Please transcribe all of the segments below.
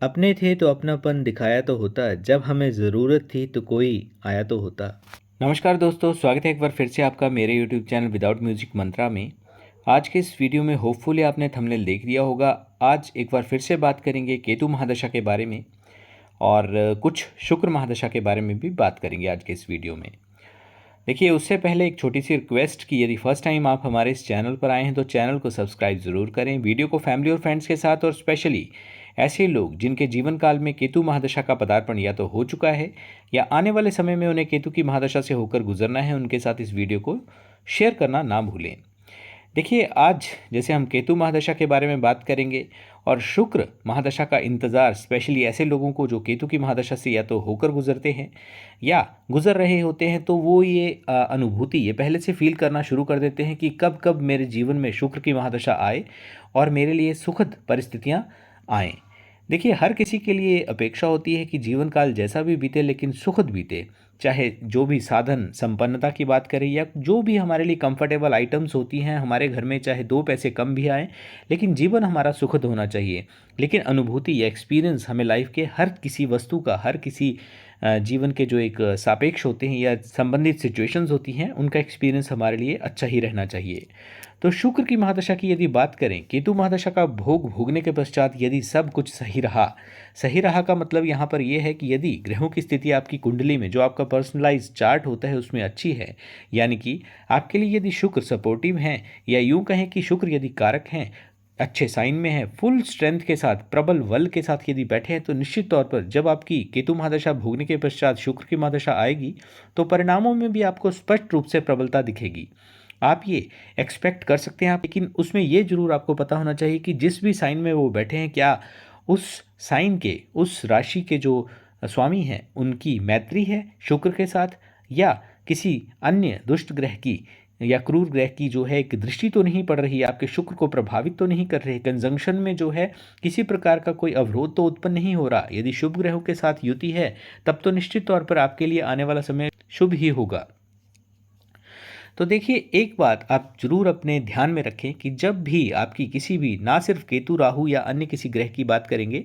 अपने थे तो अपनापन दिखाया तो होता, जब हमें ज़रूरत थी तो कोई आया तो होता। नमस्कार दोस्तों, स्वागत है एक बार फिर से आपका मेरे यूट्यूब चैनल विदाउट म्यूजिक मंत्रा में। आज के इस वीडियो में होपफुली आपने थंबनेल देख लिया होगा। आज एक बार फिर से बात करेंगे केतु महादशा के बारे में और कुछ शुक्र महादशा के बारे में भी बात करेंगे आज के इस वीडियो में। देखिए, उससे पहले एक छोटी सी रिक्वेस्ट कि यदि फर्स्ट टाइम आप हमारे इस चैनल पर आए हैं तो चैनल को सब्सक्राइब ज़रूर करें, वीडियो को फैमिली और फ्रेंड्स के साथ, और स्पेशली ऐसे लोग जिनके जीवन काल में केतु महादशा का पदार्पण या तो हो चुका है या आने वाले समय में उन्हें केतु की महादशा से होकर गुजरना है, उनके साथ इस वीडियो को शेयर करना ना भूलें। देखिए, आज जैसे हम केतु महादशा के बारे में बात करेंगे और शुक्र महादशा का इंतज़ार स्पेशली ऐसे लोगों को जो केतु की महादशा से या तो होकर गुजरते हैं या गुजर रहे होते हैं, तो वो ये अनुभूति ये पहले से फील करना शुरू कर देते हैं कि कब कब मेरे जीवन में शुक्र की महादशा आए और मेरे लिए सुखद परिस्थितियाँ आएँ। देखिए, हर किसी के लिए अपेक्षा होती है कि जीवन काल जैसा भी बीते लेकिन सुखद बीते, चाहे जो भी साधन संपन्नता की बात करें या जो भी हमारे लिए कंफर्टेबल आइटम्स होती हैं हमारे घर में, चाहे दो पैसे कम भी आएँ, लेकिन जीवन हमारा सुखद होना चाहिए। लेकिन अनुभूति या एक्सपीरियंस हमें लाइफ के हर किसी वस्तु का, हर किसी जीवन के जो एक सापेक्ष होते हैं या संबंधित सिचुएशंस होती हैं, उनका एक्सपीरियंस हमारे लिए अच्छा ही रहना चाहिए। तो शुक्र की महादशा की यदि बात करें, केतु महादशा का भोग भोगने के पश्चात यदि सब कुछ सही रहा का मतलब यहाँ पर यह है कि यदि ग्रहों की स्थिति आपकी कुंडली में, जो आपका पर्सनलाइज चार्ट होता है, उसमें अच्छी है, यानी कि आपके लिए यदि शुक्र सपोर्टिव हैं या यूं कहें कि शुक्र यदि कारक हैं, अच्छे साइन में है, फुल स्ट्रेंथ के साथ, प्रबल बल के साथ यदि बैठे हैं, तो निश्चित तौर पर जब आपकी केतु महादशा भोगने के पश्चात शुक्र की महादशा आएगी तो परिणामों में भी आपको स्पष्ट रूप से प्रबलता दिखेगी। आप ये एक्सपेक्ट कर सकते हैं आप, लेकिन उसमें ये जरूर आपको पता होना चाहिए कि जिस भी साइन में वो बैठे हैं, क्या उस साइन के, उस राशि के जो स्वामी हैं, उनकी मैत्री है शुक्र के साथ, या किसी अन्य दुष्ट ग्रह की या क्रूर ग्रह की जो है एक दृष्टि तो नहीं पड़ रही, आपके शुक्र को प्रभावित तो नहीं कर रहे, कंजंक्शन में जो है किसी प्रकार का कोई अवरोध तो उत्पन्न नहीं हो रहा। यदि शुभ ग्रहों के साथ युति है तब तो निश्चित तौर पर आपके लिए आने वाला समय शुभ ही होगा। तो देखिए, एक बात आप जरूर अपने ध्यान में रखें कि जब भी आपकी किसी भी, ना सिर्फ केतु राहु या अन्य किसी ग्रह की बात करेंगे,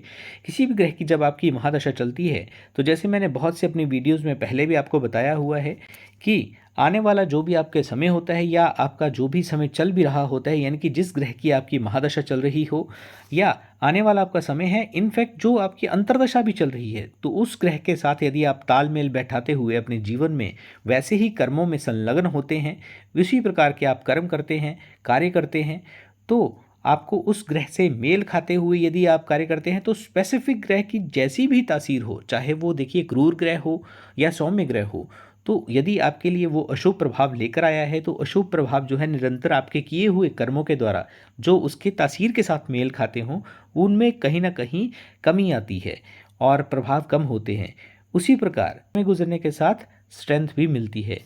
किसी भी ग्रह की जब आपकी महादशा चलती है, तो जैसे मैंने बहुत से अपनी वीडियोस में पहले भी आपको बताया हुआ है कि आने वाला जो भी आपके समय होता है या आपका जो भी समय चल भी रहा होता है, यानी कि जिस ग्रह की आपकी महादशा चल रही हो या आने वाला आपका समय है, इनफैक्ट जो आपकी अंतर्दशा भी चल रही है, तो उस ग्रह के साथ यदि आप तालमेल बैठाते हुए अपने जीवन में वैसे ही कर्मों में संलग्न होते हैं, उसी प्रकार के आप कर्म करते हैं, कार्य करते हैं, तो आपको उस ग्रह से मेल खाते हुए यदि आप कार्य करते हैं, तो स्पेसिफिक ग्रह की जैसी भी तासीर हो, चाहे वो देखिए क्रूर ग्रह हो या सौम्य ग्रह हो, तो यदि आपके लिए वो अशुभ प्रभाव लेकर आया है, तो अशुभ प्रभाव जो है निरंतर आपके किए हुए कर्मों के द्वारा जो उसके तासीर के साथ मेल खाते हों, उनमें कहीं ना कहीं कमी आती है और प्रभाव कम होते हैं। उसी प्रकार में गुजरने के साथ स्ट्रेंथ भी मिलती है।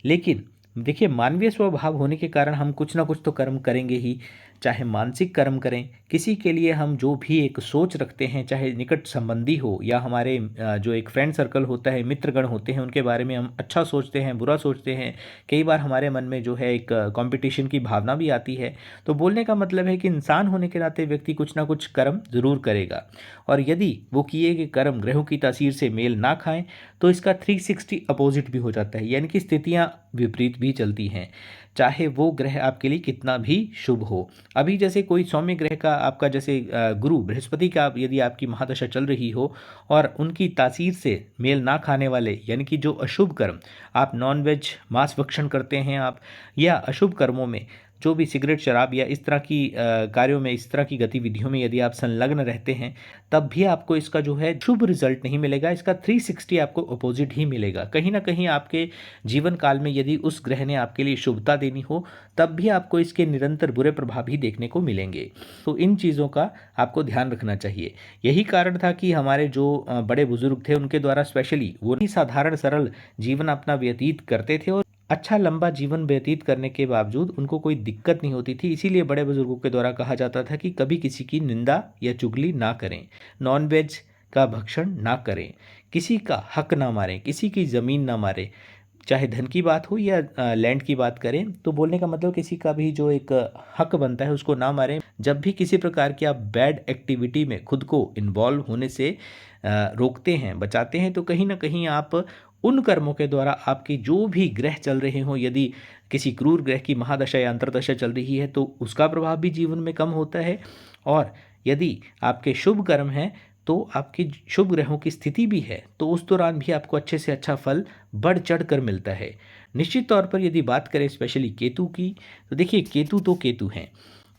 लेकिन देखिए, मानवीय स्वभाव होने के कारण हम कुछ ना कुछ तो कर्म करेंगे ही, चाहे मानसिक कर्म करें, किसी के लिए हम जो भी एक सोच रखते हैं, चाहे निकट संबंधी हो या हमारे जो एक फ्रेंड सर्कल होता है, मित्रगण होते हैं, उनके बारे में हम अच्छा सोचते हैं, बुरा सोचते हैं, कई बार हमारे मन में जो है एक कंपटीशन की भावना भी आती है। तो बोलने का मतलब है कि इंसान होने के नाते व्यक्ति कुछ ना कुछ कर्म जरूर करेगा, और यदि वो किए गए कर्म ग्रहों की तासीर से मेल ना खाएं, तो इसका 360 अपोजिट भी हो जाता है, यानी कि स्थितियां विपरीत भी चलती हैं, चाहे वो ग्रह आपके लिए कितना भी शुभ हो। अभी जैसे कोई सौम्य ग्रह का आपका, जैसे गुरु बृहस्पति का यदि आपकी महादशा चल रही हो और उनकी तासीर से मेल ना खाने वाले, यानी कि जो अशुभ कर्म, आप नॉन वेज मांस भक्षण करते हैं आप, या अशुभ कर्मों में जो भी सिगरेट शराब या इस तरह की कार्यों में, इस तरह की गतिविधियों में यदि आप संलग्न रहते हैं, तब भी आपको इसका जो है शुभ रिजल्ट नहीं मिलेगा, इसका 360 आपको अपोजिट ही मिलेगा। कहीं ना कहीं आपके जीवन काल में यदि उस ग्रह ने आपके लिए शुभता देनी हो, तब भी आपको इसके निरंतर बुरे प्रभाव ही देखने को मिलेंगे। तो इन चीज़ों का आपको ध्यान रखना चाहिए। यही कारण था कि हमारे जो बड़े बुजुर्ग थे, उनके द्वारा स्पेशली वो ही साधारण सरल जीवन अपना व्यतीत करते थे और अच्छा लंबा जीवन व्यतीत करने के बावजूद उनको कोई दिक्कत नहीं होती थी। इसीलिए बड़े बुजुर्गों के द्वारा कहा जाता था कि कभी किसी की निंदा या चुगली ना करें, नॉन वेज का भक्षण ना करें, किसी का हक ना मारें, किसी की ज़मीन ना मारें, चाहे धन की बात हो या लैंड की बात करें, तो बोलने का मतलब किसी का भी जो एक हक बनता है उसको ना मारें। जब भी किसी प्रकार की आप बैड एक्टिविटी में खुद को इन्वॉल्व होने से रोकते हैं, बचाते हैं, तो कहीं ना कहीं आप उन कर्मों के द्वारा आपके जो भी ग्रह चल रहे हों, यदि किसी क्रूर ग्रह की महादशा या अंतर्दशा चल रही है तो उसका प्रभाव भी जीवन में कम होता है। और यदि आपके शुभ कर्म हैं तो आपकी शुभ ग्रहों की स्थिति भी है तो उस दौरान भी आपको अच्छे से अच्छा फल बढ़ चढ़ कर मिलता है। निश्चित तौर पर यदि बात करें स्पेशली केतु की, तो देखिए केतु तो केतु हैं।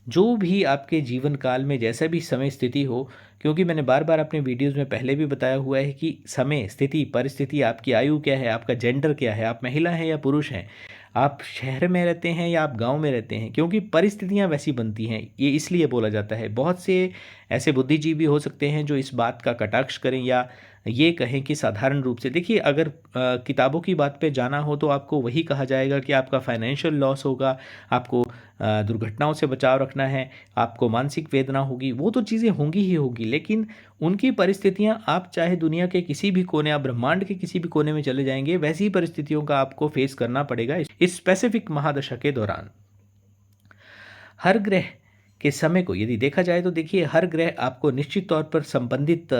जो भी आपके जीवन काल में जैसा भी समय स्थिति हो, क्योंकि मैंने बार बार अपने वीडियोस में पहले भी बताया हुआ है कि समय स्थिति परिस्थिति, आपकी आयु क्या है, आपका जेंडर क्या है, आप महिला हैं या पुरुष हैं, आप शहर में रहते हैं या आप गांव में रहते हैं, क्योंकि परिस्थितियां वैसी बनती हैं। ये इसलिए बोला जाता है। बहुत से ऐसे बुद्धिजीवी हो सकते हैं जो इस बात का कटाक्ष करें या ये कहें कि साधारण रूप से देखिए, अगर किताबों की बात पे जाना हो तो आपको वही कहा जाएगा कि आपका फाइनेंशियल लॉस होगा, आपको दुर्घटनाओं से बचाव रखना है, आपको मानसिक वेदना होगी, वो तो चीज़ें होंगी ही होगी। लेकिन उनकी परिस्थितियां, आप चाहे दुनिया के किसी भी कोने, आप ब्रह्मांड के किसी भी कोने में चले जाएंगे, वैसी ही परिस्थितियों का आपको फेस करना पड़ेगा इस स्पेसिफिक महादशा के दौरान। हर ग्रह के समय को यदि देखा जाए तो देखिए, हर ग्रह आपको निश्चित तौर पर संबंधित,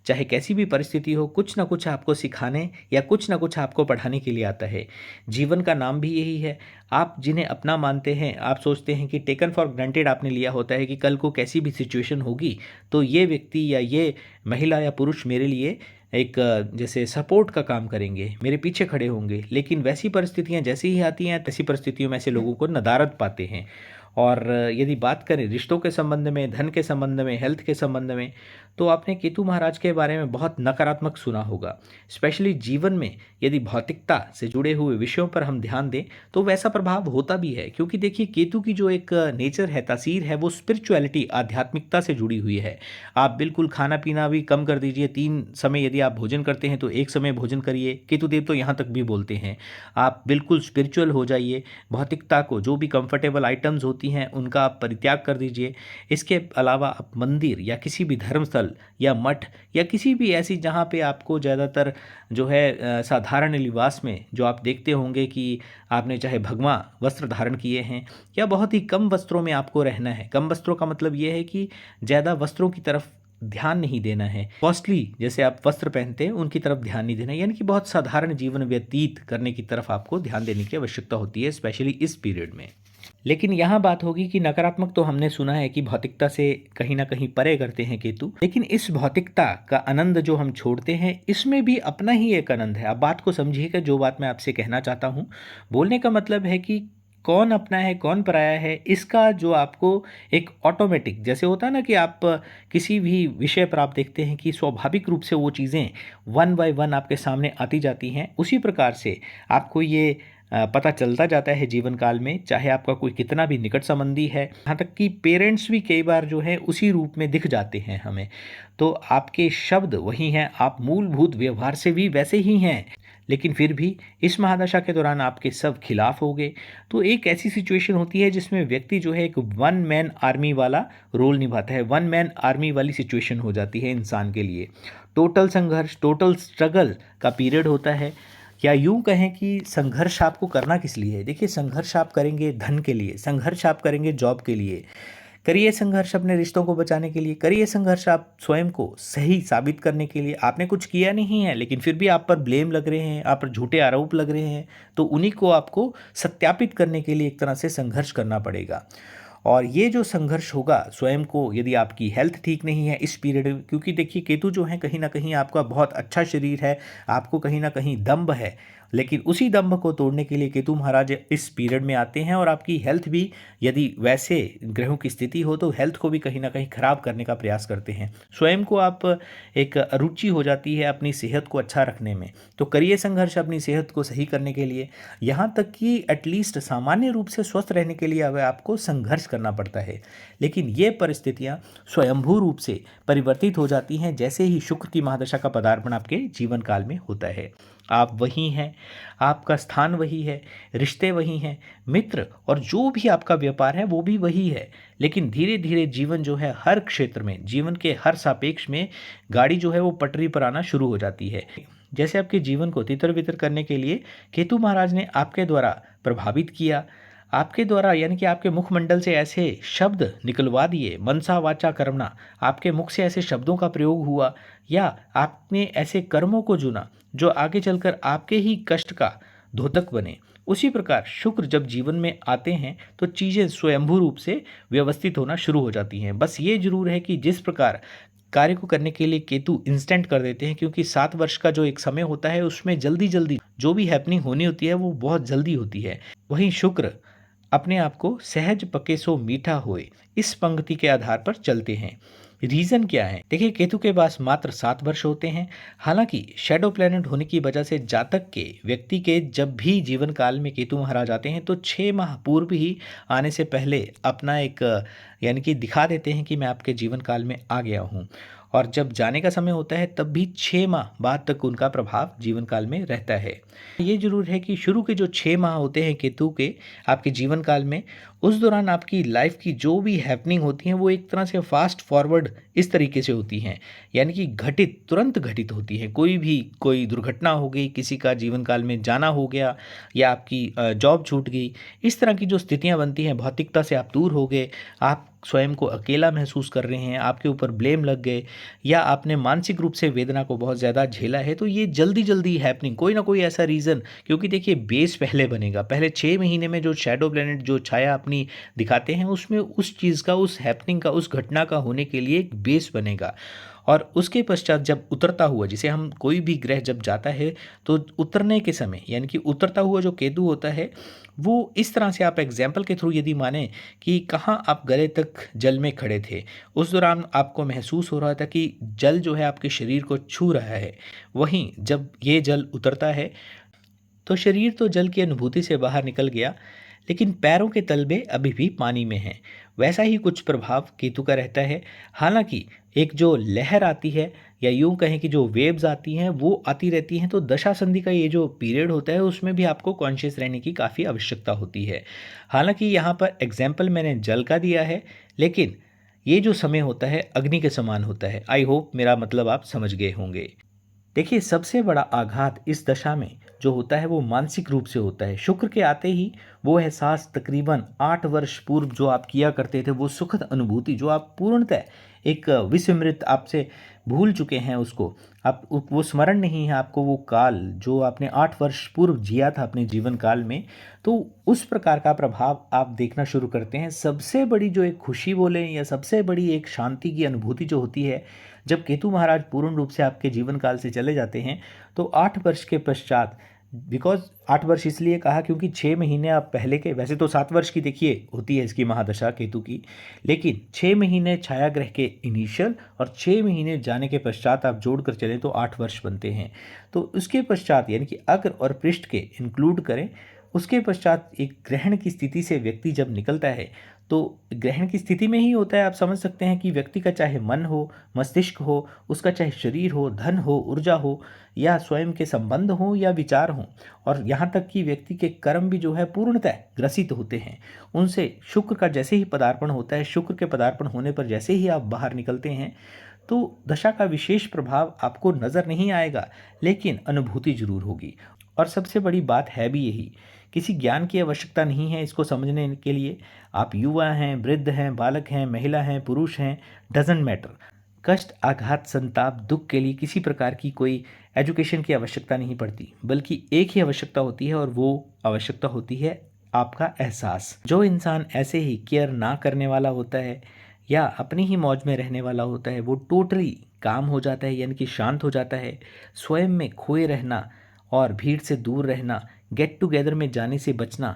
चाहे कैसी भी परिस्थिति हो, कुछ ना कुछ आपको सिखाने या कुछ ना कुछ आपको पढ़ाने के लिए आता है। जीवन का नाम भी यही है। आप जिन्हें अपना मानते हैं, आप सोचते हैं कि टेकन फॉर ग्रांटेड आपने लिया होता है कि कल को कैसी भी सिचुएशन होगी तो ये व्यक्ति या ये महिला या पुरुष मेरे लिए एक जैसे सपोर्ट का काम करेंगे, मेरे पीछे खड़े होंगे। लेकिन वैसी परिस्थितियां जैसी ही आती हैं, तैसी परिस्थितियों में ऐसे लोगों को नदारद पाते हैं। और यदि बात करें रिश्तों के संबंध में, धन के संबंध में, हेल्थ के संबंध में, तो आपने केतु महाराज के बारे में बहुत नकारात्मक सुना होगा। स्पेशली जीवन में यदि भौतिकता से जुड़े हुए विषयों पर हम ध्यान दें तो वैसा प्रभाव होता भी है। क्योंकि देखिए, केतु की जो एक नेचर है, तासीर है, वो स्पिरिचुअलिटी, आध्यात्मिकता से जुड़ी हुई है। आप बिल्कुल खाना पीना भी कम कर दीजिए। 3 समय यदि आप भोजन करते हैं तो 1 समय भोजन करिए। केतुदेव तो यहाँ तक भी बोलते हैं आप बिल्कुल स्पिरिचुअल हो जाइए। भौतिकता को, जो भी कंफर्टेबल आइटम्स होती हैं उनका आप परित्याग कर दीजिए। इसके अलावा आप मंदिर या किसी भी धर्मस्थल या मठ या किसी भी ऐसी जहाँ पे आपको ज़्यादातर जो है साधारण लिबास में जो आप देखते होंगे कि आपने चाहे भगवा वस्त्र धारण किए हैं या बहुत ही कम वस्त्रों में आपको रहना है। कम वस्त्रों का मतलब ये है कि ज़्यादा वस्त्रों की तरफ ध्यान नहीं देना है। कॉस्टली जैसे आप वस्त्र पहनते हैं उनकी तरफ ध्यान नहीं देना है, यानी कि बहुत साधारण जीवन व्यतीत करने की तरफ आपको ध्यान देने की आवश्यकता होती है, स्पेशली इस पीरियड में। लेकिन यहाँ बात होगी कि नकारात्मक तो हमने सुना है कि भौतिकता से कहीं ना कहीं परे करते हैं केतु, लेकिन इस भौतिकता का आनंद जो हम छोड़ते हैं इसमें भी अपना ही एक आनंद है। अब बात को समझिएगा, जो बात मैं आपसे कहना चाहता हूँ, बोलने का मतलब है कि कौन अपना है कौन पराया है, इसका जो आपको एक ऑटोमेटिक, जैसे होता है ना कि आप किसी भी विषय पर आप देखते हैं कि स्वाभाविक रूप से वो चीज़ें वन बाय वन आपके सामने आती जाती हैं, उसी प्रकार से आपको ये पता चलता जाता है जीवन काल में, चाहे आपका कोई कितना भी निकट संबंधी है, यहाँ तक कि पेरेंट्स भी कई बार जो है उसी रूप में दिख जाते हैं हमें। तो आपके शब्द वही हैं, आप मूलभूत व्यवहार से भी वैसे ही हैं, लेकिन फिर भी इस महादशा के दौरान आपके सब खिलाफ हो गए। तो एक ऐसी सिचुएशन होती है जिसमें व्यक्ति जो है एक वन मैन आर्मी वाला रोल निभाता है। वन मैन आर्मी वाली सिचुएशन हो जाती है इंसान के लिए। टोटल संघर्ष, टोटल स्ट्रगल का पीरियड होता है। या यूं कहें कि संघर्ष आपको करना किस लिए है। देखिए, संघर्ष आप करेंगे धन के लिए, संघर्ष आप करेंगे जॉब के लिए, करिए संघर्ष अपने रिश्तों को बचाने के लिए, करिए संघर्ष आप स्वयं को सही साबित करने के लिए। आपने कुछ किया नहीं है लेकिन फिर भी आप पर ब्लेम लग रहे हैं, आप पर झूठे आरोप लग रहे हैं, तो उन्हीं को आपको सत्यापित करने के लिए एक तरह से संघर्ष करना पड़ेगा। और ये जो संघर्ष होगा स्वयं को, यदि आपकी हेल्थ ठीक नहीं है इस पीरियड में, क्योंकि देखिए केतु जो है कहीं ना कहीं आपका बहुत अच्छा शरीर है, आपको कहीं ना कहीं दम्भ है, लेकिन उसी दम्भ को तोड़ने के लिए केतु महाराज इस पीरियड में आते हैं। और आपकी हेल्थ भी, यदि वैसे ग्रहों की स्थिति हो तो हेल्थ को भी कहीं ना कहीं खराब करने का प्रयास करते हैं। स्वयं को आप एक रुचि हो जाती है अपनी सेहत को अच्छा रखने में, तो करिए संघर्ष अपनी सेहत को सही करने के लिए। यहाँ तक कि एटलीस्ट सामान्य रूप से स्वस्थ रहने के लिए अब आपको संघर्ष करना पड़ता है। लेकिन ये परिस्थितियाँ स्वयंभू रूप से परिवर्तित हो जाती हैं जैसे ही शुक्र की महादशा का पदार्पण आपके जीवन काल में होता है। आप वही हैं, आपका स्थान वही है, रिश्ते वही हैं, मित्र और जो भी आपका व्यापार है वो भी वही है। लेकिन धीरे धीरे जीवन जो है हर क्षेत्र में, जीवन के हर सापेक्ष में गाड़ी जो है वो पटरी पर आना शुरू हो जाती है। जैसे आपके जीवन को तितर-बितर करने के लिए केतु महाराज ने आपके द्वारा प्रभावित किया, आपके द्वारा यानी कि आपके मुखमंडल से ऐसे शब्द निकलवा दिए, मनसा वाचा कर्मणा, आपके मुख से ऐसे शब्दों का प्रयोग हुआ या आपने ऐसे कर्मों को चुना जो आगे चलकर आपके ही कष्ट का द्योतक बने। उसी प्रकार शुक्र जब जीवन में आते हैं तो चीज़ें स्वयंभू रूप से व्यवस्थित होना शुरू हो जाती हैं। बस ये जरूर है कि जिस प्रकार कार्य को करने के लिए केतु इंस्टेंट कर देते हैं, क्योंकि 7 वर्ष का जो एक समय होता है उसमें जल्दी जल्दी जो भी हैपनिंग होनी होती है वो बहुत जल्दी होती है। वहीं शुक्र अपने आप को सहज पके सो मीठा होए इस पंक्ति के आधार पर चलते हैं। रीजन क्या है? देखिए, केतु के पास मात्र 7 वर्ष होते हैं। हालांकि शैडो प्लेनेट होने की वजह से जातक के व्यक्ति के जब भी जीवन काल में केतु महाराज आते हैं तो 6 माह पूर्व ही आने से पहले अपना एक यानी कि दिखा देते हैं कि मैं आपके जीवन काल में आ गया हूँ, और जब जाने का समय होता है तब भी 6 माह बाद तक उनका प्रभाव जीवन काल में रहता है। ये जरूर है कि शुरू के जो 6 माह होते हैं केतु के आपके जीवन काल में, उस दौरान आपकी लाइफ की जो भी हैपनिंग होती हैं वो एक तरह से फास्ट फॉरवर्ड इस तरीके से होती हैं, यानी कि तुरंत घटित होती हैं। कोई दुर्घटना हो गई, किसी का जीवन काल में जाना हो गया, या आपकी जॉब छूट गई, इस तरह की जो स्थितियां बनती हैं, भौतिकता से आप दूर हो गए, आप स्वयं को अकेला महसूस कर रहे हैं, आपके ऊपर ब्लेम लग गए, या आपने मानसिक रूप से वेदना को बहुत ज़्यादा झेला है, तो ये जल्दी जल्दी हैपनिंग कोई ना कोई ऐसा रीज़न, क्योंकि देखिए बेस पहले बनेगा। पहले 6 महीने में जो शैडो प्लेनेट जो छाया अपनी दिखाते हैं उसमें उस चीज़ का, उस हैपनिंग का, उस घटना का होने के लिए एक बेस बनेगा, और उसके पश्चात जब उतरता हुआ, जिसे हम कोई भी ग्रह जब जाता है तो उतरने के समय यानी कि उतरता हुआ जो केतु होता है वो इस तरह से, आप एग्जाम्पल के थ्रू यदि माने कि कहाँ आप गले तक जल में खड़े थे, उस दौरान आपको महसूस हो रहा था कि जल जो है आपके शरीर को छू रहा है। वहीं जब ये जल उतरता है तो शरीर तो जल की अनुभूति से बाहर निकल गया, लेकिन पैरों के तलबे अभी भी पानी में हैं। वैसा ही कुछ प्रभाव केतु का रहता है। हालांकि एक जो लहर आती है, या यूं कहें कि जो वेव्स आती हैं वो आती रहती हैं, तो दशा संधि का ये जो पीरियड होता है उसमें भी आपको कॉन्शियस रहने की काफ़ी आवश्यकता होती है। हालांकि यहाँ पर एग्जाम्पल मैंने जल का दिया है, लेकिन ये जो समय होता है अग्नि के समान होता है। आई होप मेरा मतलब आप समझ गए होंगे। देखिए, सबसे बड़ा आघात इस दशा में जो होता है वो मानसिक रूप से होता है। शुक्र के आते ही वो एहसास तकरीबन 8 वर्ष पूर्व जो आप किया करते थे, वो सुखद अनुभूति जो आप पूर्णतः एक विस्मृत आपसे भूल चुके हैं, उसको आप वो स्मरण नहीं है आपको, वो काल जो आपने 8 वर्ष पूर्व जिया था अपने जीवन काल में, तो उस प्रकार का प्रभाव आप देखना शुरू करते हैं। सबसे बड़ी जो एक खुशी बोलें या सबसे बड़ी एक शांति की अनुभूति जो होती है जब केतु महाराज पूर्ण रूप से आपके जीवन काल से चले जाते हैं, तो 8 वर्ष के पश्चात, बिकॉज 8 वर्ष इसलिए कहा क्योंकि 6 महीने आप पहले के, वैसे तो 7 वर्ष की देखिए होती है इसकी महादशा केतु की, लेकिन 6 महीने छाया ग्रह के इनिशियल और 6 महीने जाने के पश्चात आप जोड़कर चलें तो 8 वर्ष बनते हैं। तो उसके पश्चात यानी कि अग्र और पृष्ठ के इंक्लूड करें, उसके पश्चात एक ग्रहण की स्थिति से व्यक्ति जब निकलता है, तो ग्रहण की स्थिति में ही होता है। आप समझ सकते हैं कि व्यक्ति का चाहे मन हो, मस्तिष्क हो, उसका चाहे शरीर हो, धन हो, ऊर्जा हो, या स्वयं के संबंध हो या विचार हो, और यहाँ तक कि व्यक्ति के कर्म भी जो है पूर्णतः ग्रसित होते हैं उनसे। शुक्र का जैसे ही पदार्पण होता है, शुक्र के पदार्पण होने पर जैसे ही आप बाहर निकलते हैं, तो दशा का विशेष प्रभाव आपको नज़र नहीं आएगा, लेकिन अनुभूति जरूर होगी। और सबसे बड़ी बात है भी यही, किसी ज्ञान की आवश्यकता नहीं है इसको समझने के लिए। आप युवा हैं, वृद्ध हैं, बालक हैं, महिला हैं, पुरुष हैं, डजेंट मैटर। कष्ट, आघात, संताप, दुख के लिए किसी प्रकार की कोई एजुकेशन की आवश्यकता नहीं पड़ती, बल्कि एक ही आवश्यकता होती है, और वो आवश्यकता होती है आपका एहसास। जो इंसान ऐसे ही केयर ना करने वाला होता है या अपनी ही मौज में रहने वाला होता है, वो टोटली काम हो जाता है, यानी कि शांत हो जाता है। स्वयं में खोए रहना और भीड़ से दूर रहना, गेट टुगेदर में जाने से बचना,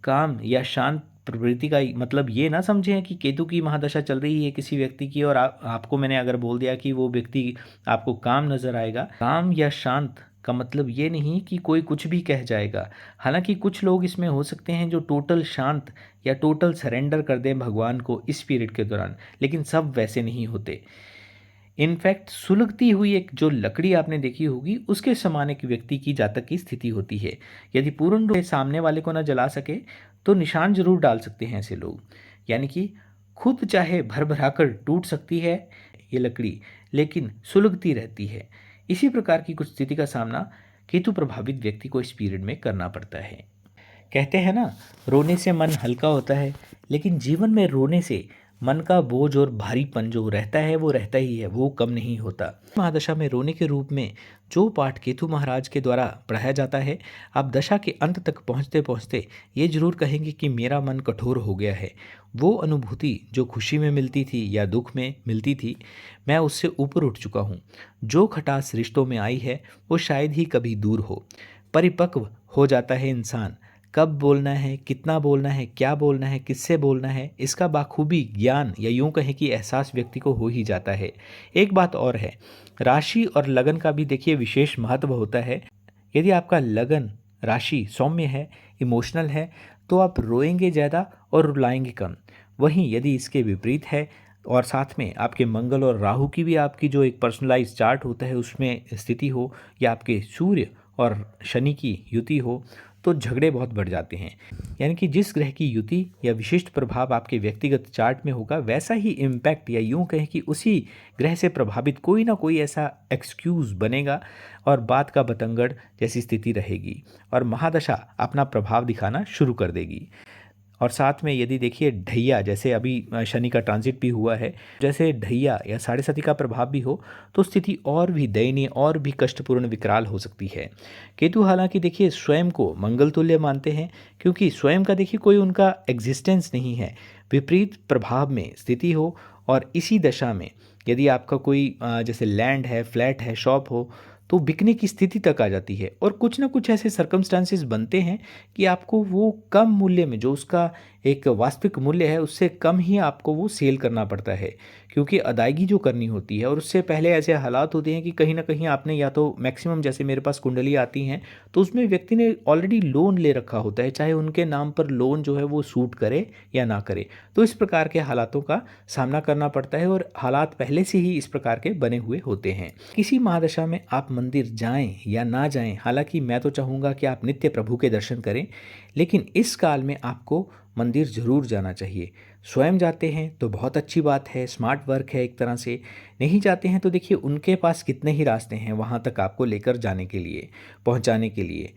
काम या शांत प्रवृत्ति का मतलब ये ना समझें कि केतु की महादशा चल रही है किसी व्यक्ति की, और आपको मैंने अगर बोल दिया कि वो व्यक्ति आपको काम नज़र आएगा। काम या शांत का मतलब ये नहीं कि कोई कुछ भी कह जाएगा। हालांकि कुछ लोग इसमें हो सकते हैं जो टोटल शांत या टोटल सरेंडर कर दें भगवान को इस पीरियड के दौरान, लेकिन सब वैसे नहीं होते। इनफैक्ट सुलगती हुई एक जो लकड़ी आपने देखी होगी, उसके समान एक व्यक्ति की जातक की स्थिति होती है। यदि पूर्ण रूप से सामने वाले को न जला सके तो निशान जरूर डाल सकते हैं ऐसे लोग, यानी कि खुद चाहे भर भरा कर टूट सकती है ये लकड़ी, लेकिन सुलगती रहती है। इसी प्रकार की कुछ स्थिति का सामना केतु प्रभावित व्यक्ति को इस पीरियड में करना पड़ता है। कहते हैं ना, रोने से मन हल्का होता है, लेकिन जीवन में रोने से मन का बोझ और भारीपन जो रहता है वो रहता ही है, वो कम नहीं होता। महादशा में रोने के रूप में जो पाठ केतु महाराज के द्वारा पढ़ाया जाता है, आप दशा के अंत तक पहुँचते पहुँचते ये जरूर कहेंगे कि मेरा मन कठोर हो गया है। वो अनुभूति जो खुशी में मिलती थी या दुख में मिलती थी, मैं उससे ऊपर उठ चुका हूँ। जो खटास रिश्तों में आई है वो शायद ही कभी दूर हो। परिपक्व हो जाता है इंसान। कब बोलना है, कितना बोलना है, क्या बोलना है, किससे बोलना है, इसका बाखूबी ज्ञान या यूं कहें कि एहसास व्यक्ति को हो ही जाता है। एक बात और है, राशि और लगन का भी देखिए विशेष महत्व होता है। यदि आपका लगन राशि सौम्य है, इमोशनल है, तो आप रोएंगे ज़्यादा और रुलाएंगे कम। वहीं यदि इसके विपरीत है और साथ में आपके मंगल और राहु की भी आपकी जो एक पर्सनलाइज चार्ट होता है उसमें स्थिति हो, या आपके सूर्य और शनि की युति हो, तो झगड़े बहुत बढ़ जाते हैं। यानी कि जिस ग्रह की युति या विशिष्ट प्रभाव आपके व्यक्तिगत चार्ट में होगा, वैसा ही इम्पैक्ट या यूं कहें कि उसी ग्रह से प्रभावित कोई ना कोई ऐसा एक्सक्यूज़ बनेगा और बात का बतंगड़ जैसी स्थिति रहेगी और महादशा अपना प्रभाव दिखाना शुरू कर देगी। और साथ में यदि देखिए ढैया, जैसे अभी शनि का ट्रांजिट भी हुआ है, जैसे ढैया या साढ़े सती का प्रभाव भी हो, तो स्थिति और भी दयनीय और भी कष्टपूर्ण विकराल हो सकती है। केतु हालांकि देखिए स्वयं को मंगल तुल्य मानते हैं, क्योंकि स्वयं का देखिए कोई उनका एग्जिस्टेंस नहीं है। विपरीत प्रभाव में स्थिति हो और इसी दशा में यदि आपका कोई जैसे लैंड है, फ्लैट है, शॉप हो, तो बिकने की स्थिति तक आ जाती है और कुछ ना कुछ ऐसे सर्कमस्टांसेस बनते हैं कि आपको वो कम मूल्य में, जो उसका एक वास्तविक मूल्य है, उससे कम ही आपको वो सेल करना पड़ता है, क्योंकि अदायगी जो करनी होती है और उससे पहले ऐसे हालात होते हैं कि कहीं ना कहीं आपने या तो मैक्सिमम, जैसे मेरे पास कुंडली आती हैं तो उसमें व्यक्ति ने ऑलरेडी लोन ले रखा होता है, चाहे उनके नाम पर लोन जो है वो सूट करे या ना करे। तो इस प्रकार के हालातों का सामना करना पड़ता है और हालात पहले से ही इस प्रकार के बने हुए होते हैं। किसी महादशा में आप मंदिर जाएं या ना जाएं, हालांकि मैं तो चाहूँगा कि आप नित्य प्रभु के दर्शन करें, लेकिन इस काल में आपको मंदिर जरूर जाना चाहिए। स्वयं जाते हैं तो बहुत अच्छी बात है, स्मार्ट वर्क है एक तरह से। नहीं जाते हैं तो देखिए उनके पास कितने ही रास्ते हैं वहाँ तक आपको लेकर जाने के लिए, पहुँचाने के लिए।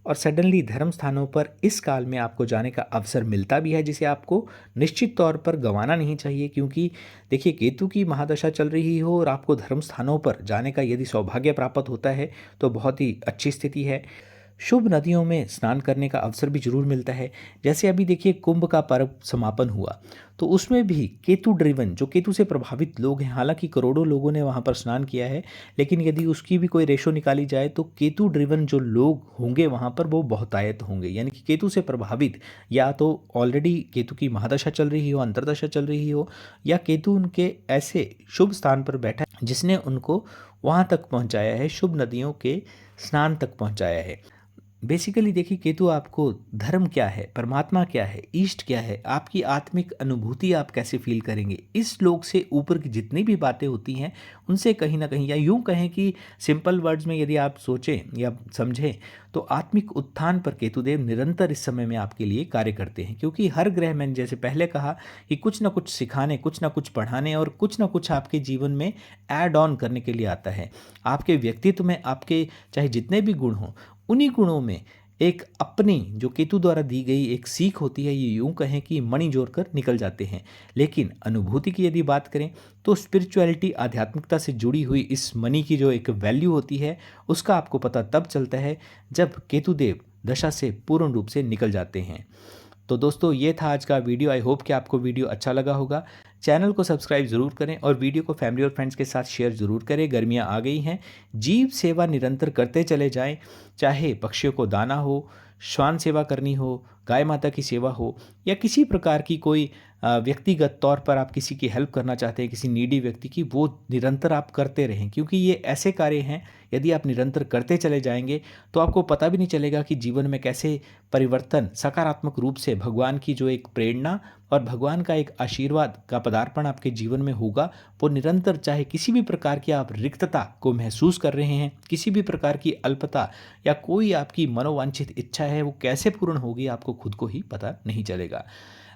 और सडनली धर्म स्थानों पर इस काल में आपको जाने का अवसर मिलता भी है, जिसे आपको निश्चित तौर पर गंवाना नहीं चाहिए, क्योंकि देखिए केतु की महादशा चल रही हो और आपको धर्म स्थानों पर जाने का यदि सौभाग्य प्राप्त होता है तो बहुत ही अच्छी स्थिति है। शुभ नदियों में स्नान करने का अवसर भी जरूर मिलता है। जैसे अभी देखिए कुंभ का पर्व समापन हुआ, तो उसमें भी केतु ड्रिवन, जो केतु से प्रभावित लोग हैं, हालांकि करोड़ों लोगों ने वहां पर स्नान किया है, लेकिन यदि उसकी भी कोई रेशो निकाली जाए तो केतु ड्रिवन जो लोग होंगे वहां पर वो बहुतायत होंगे। यानी कि केतु से प्रभावित, या तो ऑलरेडी केतु की महादशा चल रही हो, अंतरदशा चल रही हो, या केतु उनके ऐसे शुभ स्थान पर बैठा है जिसने उनको वहां तक पहुंचाया है, शुभ नदियों के स्नान तक पहुंचाया है। बेसिकली देखिए केतु आपको धर्म क्या है, परमात्मा क्या है, ईष्ट क्या है, आपकी आत्मिक अनुभूति आप कैसे फील करेंगे, इस लोक से ऊपर की जितनी भी बातें होती हैं उनसे कहीं ना कहीं, या यूं कहें कि सिंपल वर्ड्स में यदि आप सोचें या समझें, तो आत्मिक उत्थान पर केतुदेव निरंतर इस समय में आपके लिए कार्य करते हैं। क्योंकि हर ग्रह, मैंने जैसे पहले कहा कि कुछ ना कुछ सिखाने, कुछ ना कुछ पढ़ाने और कुछ ना कुछ आपके जीवन में ऐड ऑन करने के लिए आता है। आपके व्यक्तित्व में आपके चाहे जितने भी गुण हों, उन्हीं गुणों में एक अपनी जो केतु द्वारा दी गई एक सीख होती है, ये यूं कहें कि मणि जोड़ कर निकल जाते हैं। लेकिन अनुभूति की यदि बात करें तो स्पिरिचुअलिटी, आध्यात्मिकता से जुड़ी हुई इस मणि की जो एक वैल्यू होती है, उसका आपको पता तब चलता है जब केतुदेव दशा से पूर्ण रूप से निकल जाते हैं। तो दोस्तों ये था आज का वीडियो। आई होप कि आपको वीडियो अच्छा लगा होगा। चैनल को सब्सक्राइब ज़रूर करें और वीडियो को फैमिली और फ्रेंड्स के साथ शेयर ज़रूर करें। गर्मियाँ आ गई हैं, जीव सेवा निरंतर करते चले जाएं, चाहे पक्षियों को दाना हो, श्वान सेवा करनी हो, गाय माता की सेवा हो, या किसी प्रकार की कोई व्यक्तिगत तौर पर आप किसी की हेल्प करना चाहते हैं, किसी नीडी व्यक्ति की, वो निरंतर आप करते रहें। क्योंकि ये ऐसे कार्य हैं, यदि आप निरंतर करते चले जाएंगे तो आपको पता भी नहीं चलेगा कि जीवन में कैसे परिवर्तन सकारात्मक रूप से भगवान की जो एक प्रेरणा और भगवान का एक आशीर्वाद का पदार्पण आपके जीवन में होगा। वो निरंतर, चाहे किसी भी प्रकार की आप रिक्तता को महसूस कर रहे हैं, किसी भी प्रकार की अल्पता या कोई आपकी मनोवांछित इच्छा है, वो कैसे पूर्ण होगी आपको खुद को ही पता नहीं चलेगा।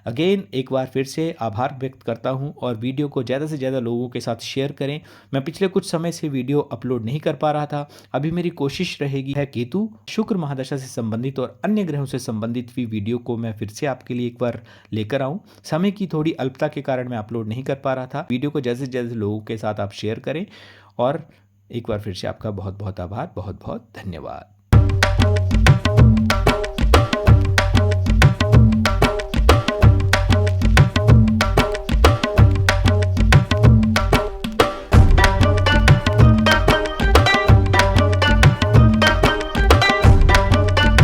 अगेन एक बार फिर से आभार व्यक्त करता हूं और वीडियो को ज़्यादा से ज़्यादा लोगों के साथ शेयर करें। मैं पिछले कुछ समय से वीडियो अपलोड नहीं कर पा रहा था। अभी मेरी कोशिश रहेगी है केतु शुक्र महादशा से संबंधित और अन्य ग्रहों से संबंधित भी वीडियो को मैं फिर से आपके लिए एक बार लेकर आऊं। समय की थोड़ी अल्पता के कारण मैं अपलोड नहीं कर पा रहा था। वीडियो को जैसे जैसे लोगों के साथ आप शेयर करें और एक बार फिर से आपका बहुत बहुत आभार, बहुत बहुत धन्यवाद।